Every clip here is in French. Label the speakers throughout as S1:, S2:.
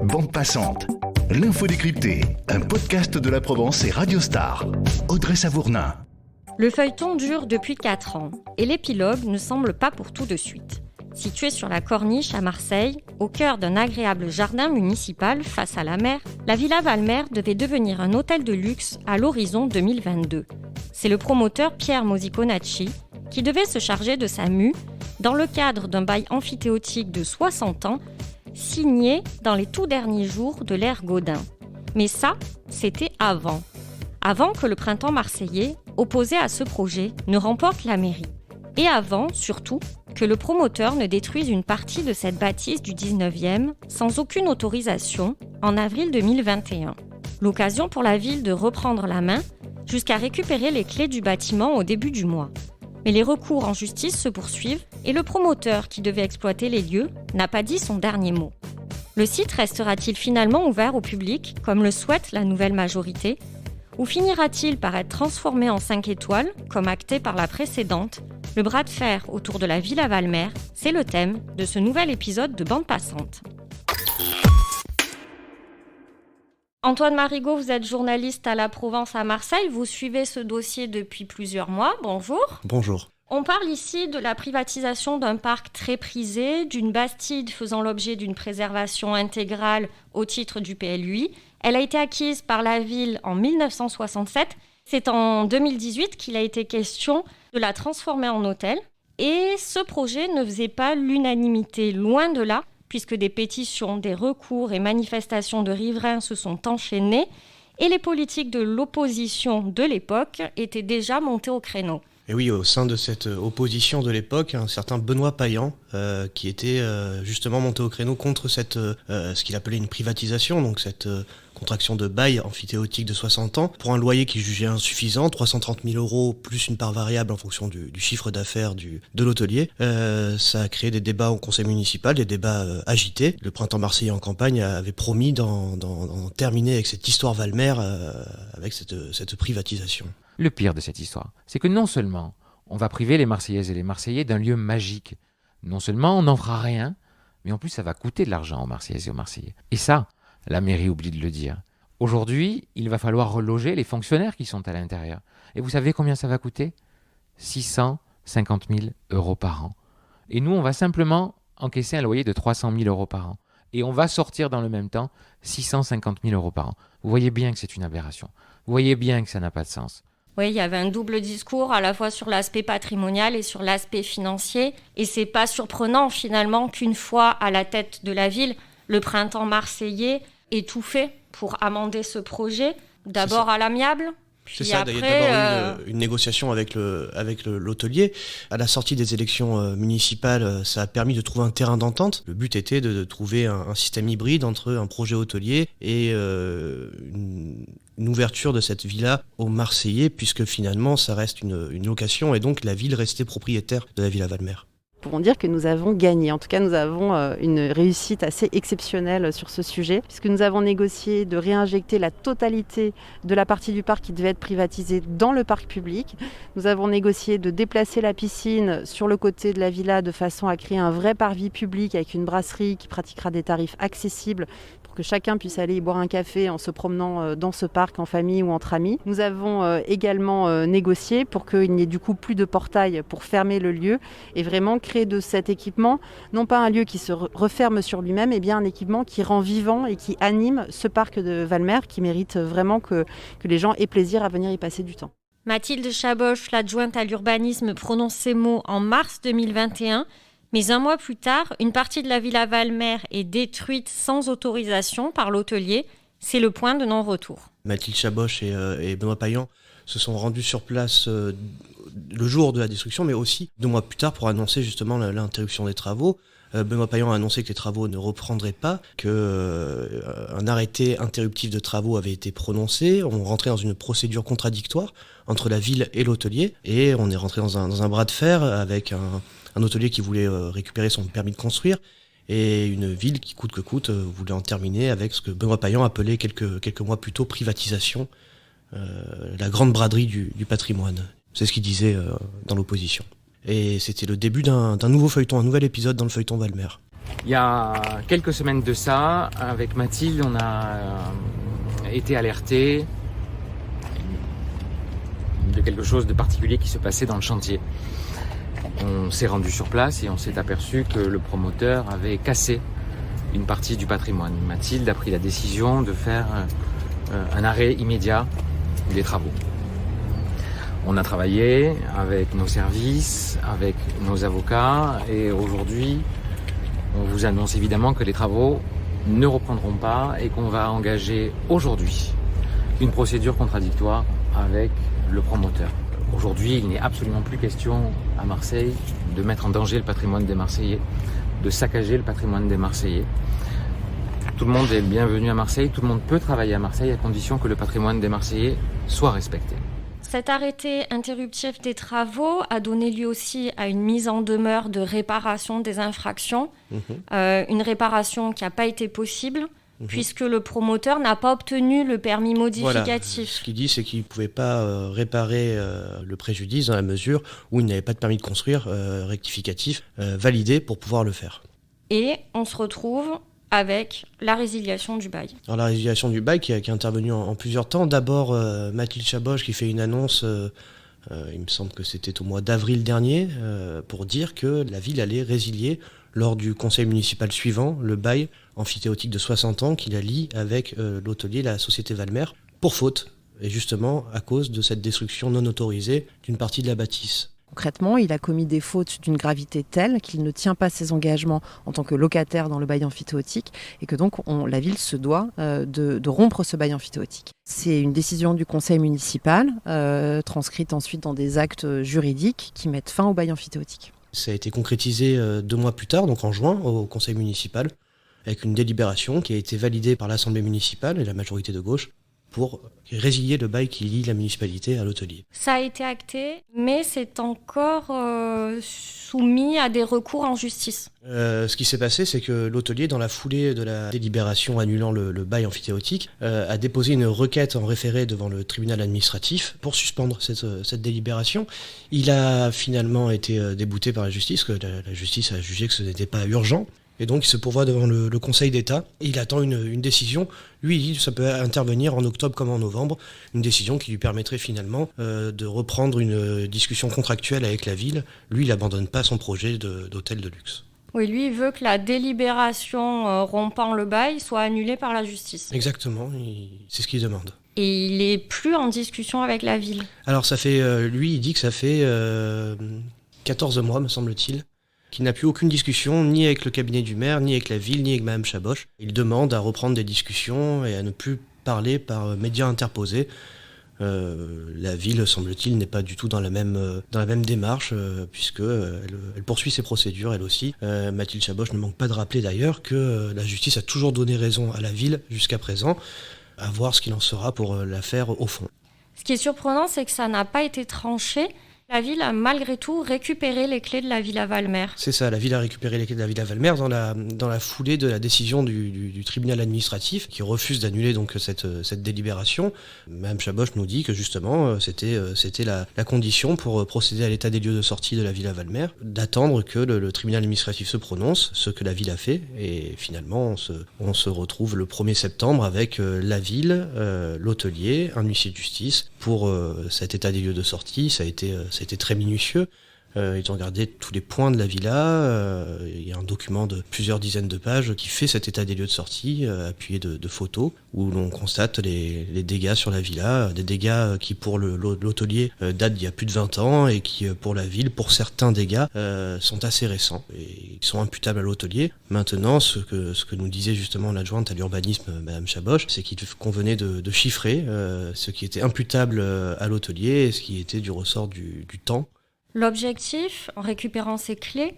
S1: Bande passante, l'info décryptée, un podcast de la Provence et Radio Star. Audrey Savournin.
S2: Le feuilleton dure depuis 4 ans et l'épilogue ne semble pas pour tout de suite. Située sur la Corniche à Marseille, au cœur d'un agréable jardin municipal face à la mer, la Villa Valmer devait devenir un hôtel de luxe à l'horizon 2022. C'est le promoteur Pierre Mosiconacci qui devait se charger de sa mue dans le cadre d'un bail emphytéotique de 60 ans signé dans les tout derniers jours de l'ère Gaudin. Mais ça, c'était avant que le printemps marseillais, opposé à ce projet, ne remporte la mairie. Et avant, surtout, que le promoteur ne détruise une partie de cette bâtisse du 19e sans aucune autorisation en avril 2021. L'occasion pour la ville de reprendre la main jusqu'à récupérer les clés du bâtiment au début du mois. Mais les recours en justice se poursuivent et le promoteur qui devait exploiter les lieux n'a pas dit son dernier mot. Le site restera-t-il finalement ouvert au public, comme le souhaite la nouvelle majorité, ou finira-t-il par être transformé en 5 étoiles, comme acté par la précédente? Le bras de fer autour de la Villa Valmer, c'est le thème de ce nouvel épisode de Bande passante. Antoine Marigot, vous êtes journaliste à la Provence à Marseille. Vous suivez ce dossier depuis plusieurs mois. Bonjour.
S3: Bonjour.
S2: On parle ici de la privatisation d'un parc très prisé, d'une bastide faisant l'objet d'une préservation intégrale au titre du PLUI. Elle a été acquise par la ville en 1967. C'est en 2018 qu'il a été question de la transformer en hôtel. Et ce projet ne faisait pas l'unanimité, loin de là, puisque des pétitions, des recours et manifestations de riverains se sont enchaînées et les politiques de l'opposition de l'époque étaient déjà montées au créneau.
S3: Et oui, au sein de cette opposition de l'époque, un certain Benoît Payan, qui était justement monté au créneau contre ce qu'il appelait une privatisation, donc cette contraction de bail emphytéotique de 60 ans, pour un loyer qu'il jugeait insuffisant, 330 000 euros plus une part variable en fonction du chiffre d'affaires de l'hôtelier. Ça a créé des débats au conseil municipal, des débats agités. Le printemps marseillais en campagne avait promis d'en terminer avec cette histoire Valmer, avec cette privatisation.
S4: Le pire de cette histoire, c'est que non seulement on va priver les Marseillaises et les Marseillais d'un lieu magique, non seulement on n'en fera rien, mais en plus ça va coûter de l'argent aux Marseillaises et aux Marseillais. Et ça, la mairie oublie de le dire. Aujourd'hui, il va falloir reloger les fonctionnaires qui sont à l'intérieur. Et vous savez combien ça va coûter ? 650 000 euros par an. Et nous, on va simplement encaisser un loyer de 300 000 euros par an. Et on va sortir dans le même temps 650 000 euros par an. Vous voyez bien que c'est une aberration. Vous voyez bien que ça n'a pas de sens.
S2: Oui, il y avait un double discours à la fois sur l'aspect patrimonial et sur l'aspect financier. Et c'est pas surprenant finalement qu'une fois à la tête de la ville, le printemps marseillais ait tout fait pour amender ce projet. D'abord à l'amiable.
S3: C'est ça, il y a d'abord une négociation avec l'hôtelier. À la sortie des élections municipales, ça a permis de trouver un terrain d'entente. Le but était de trouver un système hybride entre un projet hôtelier et une ouverture de cette villa aux Marseillais, puisque finalement ça reste une location et donc la ville restait propriétaire de la Villa Valmer.
S5: Nous pouvons dire que nous avons gagné. En tout cas, nous avons une réussite assez exceptionnelle sur ce sujet, puisque nous avons négocié de réinjecter la totalité de la partie du parc qui devait être privatisée dans le parc public. Nous avons négocié de déplacer la piscine sur le côté de la villa de façon à créer un vrai parvis public avec une brasserie qui pratiquera des tarifs accessibles pour que chacun puisse aller y boire un café en se promenant dans ce parc en famille ou entre amis. Nous avons également négocié pour qu'il n'y ait du coup plus de portail pour fermer le lieu et vraiment créer de cet équipement, non pas un lieu qui se referme sur lui-même, mais bien un équipement qui rend vivant et qui anime ce parc de Valmer qui mérite vraiment que les gens aient plaisir à venir y passer du temps.
S2: Mathilde Chaboche, l'adjointe à l'urbanisme, prononce ces mots en mars 2021, mais un mois plus tard, une partie de la Villa Valmer est détruite sans autorisation par l'hôtelier. C'est le point de non-retour.
S3: Mathilde Chaboche et Benoît Payan se sont rendus sur place le jour de la destruction, mais aussi 2 mois plus tard pour annoncer justement l'interruption des travaux. Benoît Payan a annoncé que les travaux ne reprendraient pas, qu'un arrêté interruptif de travaux avait été prononcé. On rentrait dans une procédure contradictoire entre la ville et l'hôtelier, et on est rentré dans un bras de fer avec un hôtelier qui voulait récupérer son permis de construire, et une ville qui, coûte que coûte, voulait en terminer avec ce que Benoît Payan appelait quelques mois plus tôt privatisation, la grande braderie du patrimoine. C'est ce qu'il disait dans l'opposition. Et c'était le début d'un nouveau feuilleton, un nouvel épisode dans le feuilleton Valmer.
S4: Il y a quelques semaines de ça, avec Mathilde, on a été alertés de quelque chose de particulier qui se passait dans le chantier. On s'est rendu sur place et on s'est aperçu que le promoteur avait cassé une partie du patrimoine. Mathilde a pris la décision de faire un arrêt immédiat des travaux. On a travaillé avec nos services, avec nos avocats et aujourd'hui, on vous annonce évidemment que les travaux ne reprendront pas et qu'on va engager aujourd'hui une procédure contradictoire avec le promoteur. Aujourd'hui, il n'est absolument plus question à Marseille de mettre en danger le patrimoine des Marseillais, de saccager le patrimoine des Marseillais. Tout le monde est bienvenu à Marseille, tout le monde peut travailler à Marseille à condition que le patrimoine des Marseillais soit respecté.
S2: Cet arrêté interruptif des travaux a donné lieu aussi à une mise en demeure de réparation des infractions, une réparation qui n'a pas été possible, puisque le promoteur n'a pas obtenu le permis modificatif.
S3: Voilà. Ce qu'il dit, c'est qu'il ne pouvait pas réparer le préjudice dans la mesure où il n'avait pas de permis de construire rectificatif validé pour pouvoir le faire.
S2: Et on se retrouve avec la résiliation du bail.
S3: Alors la résiliation du bail qui est intervenue en plusieurs temps. D'abord, Mathilde Chaboche qui fait une annonce, il me semble que c'était au mois d'avril dernier, pour dire que la ville allait résilier lors du conseil municipal suivant le bail amphithéotique de 60 ans qui la lie avec l'hôtelier, la société Valmer, pour faute, et justement à cause de cette destruction non autorisée d'une partie de la bâtisse.
S5: Concrètement, il a commis des fautes d'une gravité telle qu'il ne tient pas ses engagements en tant que locataire dans le bail amphithéotique et que donc la ville se doit de rompre ce bail amphithéotique. C'est une décision du conseil municipal, transcrite ensuite dans des actes juridiques qui mettent fin au bail amphithéotique.
S3: Ça a été concrétisé 2 mois plus tard, donc en juin, au conseil municipal, avec une délibération qui a été validée par l'Assemblée municipale et la majorité de gauche pour résilier le bail qui lie la municipalité à l'hôtelier.
S2: Ça a été acté, mais c'est encore soumis à des recours en justice.
S3: Ce qui s'est passé, c'est que l'hôtelier, dans la foulée de la délibération annulant le bail amphithéotique, a déposé une requête en référé devant le tribunal administratif pour suspendre cette délibération. Il a finalement été débouté par la justice, que la justice a jugé que ce n'était pas urgent. Et donc il se pourvoit devant le Conseil d'État et il attend une décision. Lui, il dit que ça peut intervenir en octobre comme en novembre, une décision qui lui permettrait finalement de reprendre une discussion contractuelle avec la ville. Lui, il n'abandonne pas son projet d'hôtel de luxe.
S2: Oui, lui, il veut que la délibération rompant le bail soit annulée par la justice.
S3: Exactement, c'est ce qu'il demande.
S2: Et il n'est plus en discussion avec la ville.
S3: Alors ça fait, lui, il dit que ça fait 14 mois, me semble-t-il, qu'il n'a plus aucune discussion, ni avec le cabinet du maire, ni avec la ville, ni avec Mme Chaboche. Il demande à reprendre des discussions et à ne plus parler par médias interposés. La ville, semble-t-il, n'est pas du tout dans la même démarche, puisqu'elle poursuit ses procédures, elle aussi. Mathilde Chaboche ne manque pas de rappeler d'ailleurs que la justice a toujours donné raison à la ville jusqu'à présent, à voir ce qu'il en sera pour l'affaire au fond.
S2: Ce qui est surprenant, c'est que ça n'a pas été tranché. La ville a malgré tout récupéré les clés de la Villa Valmer.
S3: C'est ça, la ville a récupéré les clés de la Villa Valmer dans la foulée de la décision du tribunal administratif qui refuse d'annuler donc cette délibération. Mme Chaboche nous dit que justement c'était la condition pour procéder à l'état des lieux de sortie de la Villa Valmer, d'attendre que le tribunal administratif se prononce, ce que la ville a fait, et finalement on se retrouve le 1er septembre avec la ville, l'hôtelier, un huissier de justice pour cet état des lieux de sortie. Ça a été très minutieux. Ils ont regardé tous les points de la villa. Il y a un document de plusieurs dizaines de pages qui fait cet état des lieux de sortie, appuyé de photos, où l'on constate les dégâts sur la villa, des dégâts qui pour l'hôtelier datent d'il y a plus de 20 ans et qui pour la ville, pour certains dégâts, sont assez récents et qui sont imputables à l'hôtelier. Maintenant, ce que nous disait justement l'adjointe à l'urbanisme, Mme Chaboche, c'est qu'il convenait de chiffrer ce qui était imputable à l'hôtelier et ce qui était du ressort du temps.
S2: L'objectif, en récupérant ces clés,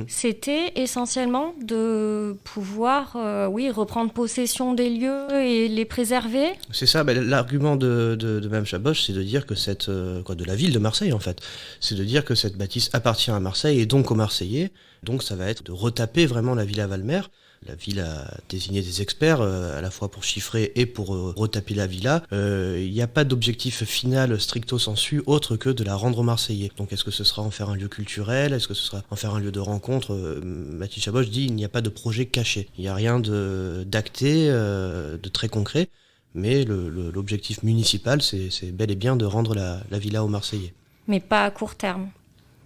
S2: c'était essentiellement de pouvoir reprendre possession des lieux et les préserver.
S3: C'est ça, l'argument de Mme Chaboche, c'est de dire que de la ville de Marseille en fait, c'est de dire que cette bâtisse appartient à Marseille et donc aux Marseillais. Donc ça va être de retaper vraiment la Villa Valmer. La ville a désigné des experts, à la fois pour chiffrer et pour retaper la villa. Il n'y a pas d'objectif final stricto sensu autre que de la rendre aux Marseillais. Donc est-ce que ce sera en faire un lieu culturel? Est-ce que ce sera en faire un lieu de rencontre? Mathilde Chaboch dit il n'y a pas de projet caché. Il n'y a rien d'acté, de très concret. Mais l'objectif municipal, c'est bel et bien de rendre la villa aux Marseillais.
S2: Mais pas à court terme.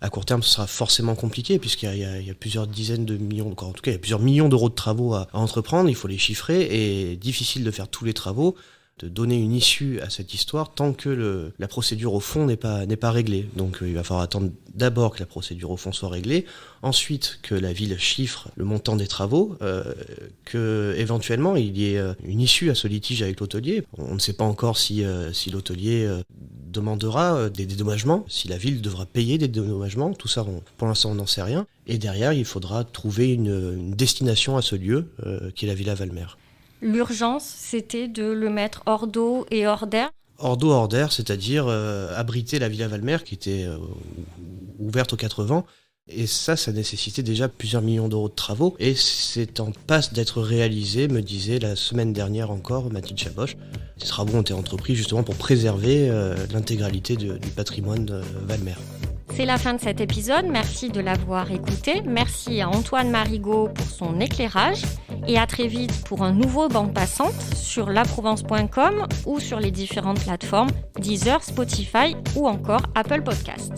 S3: À court terme, ce sera forcément compliqué puisqu'il y a plusieurs dizaines de millions, en tout cas, il y a plusieurs millions d'euros de travaux à entreprendre. Il faut les chiffrer et difficile de faire tous les travaux, de donner une issue à cette histoire tant que la procédure au fond n'est pas réglée. Donc il va falloir attendre d'abord que la procédure au fond soit réglée, ensuite que la ville chiffre le montant des travaux, que éventuellement il y ait une issue à ce litige avec l'hôtelier. On ne sait pas encore si l'hôtelier demandera des dédommagements, si la ville devra payer des dédommagements, tout ça pour l'instant on n'en sait rien. Et derrière il faudra trouver une destination à ce lieu qui est la Villa Valmer.
S2: L'urgence, c'était de le mettre hors d'eau et hors d'air.
S3: Hors d'eau, hors d'air, c'est-à-dire abriter la Villa Valmer qui était ouverte aux 4 vents. Et ça nécessitait déjà plusieurs millions d'euros de travaux. Et c'est en passe d'être réalisé, me disait la semaine dernière encore Mathilde Chaboch. Ces travaux ont été entrepris justement pour préserver l'intégralité du patrimoine de Valmer.
S2: C'est la fin de cet épisode, merci de l'avoir écouté. Merci à Antoine Marigot pour son éclairage. Et à très vite pour un nouveau Bande Passante sur laprovence.com ou sur les différentes plateformes Deezer, Spotify ou encore Apple Podcast.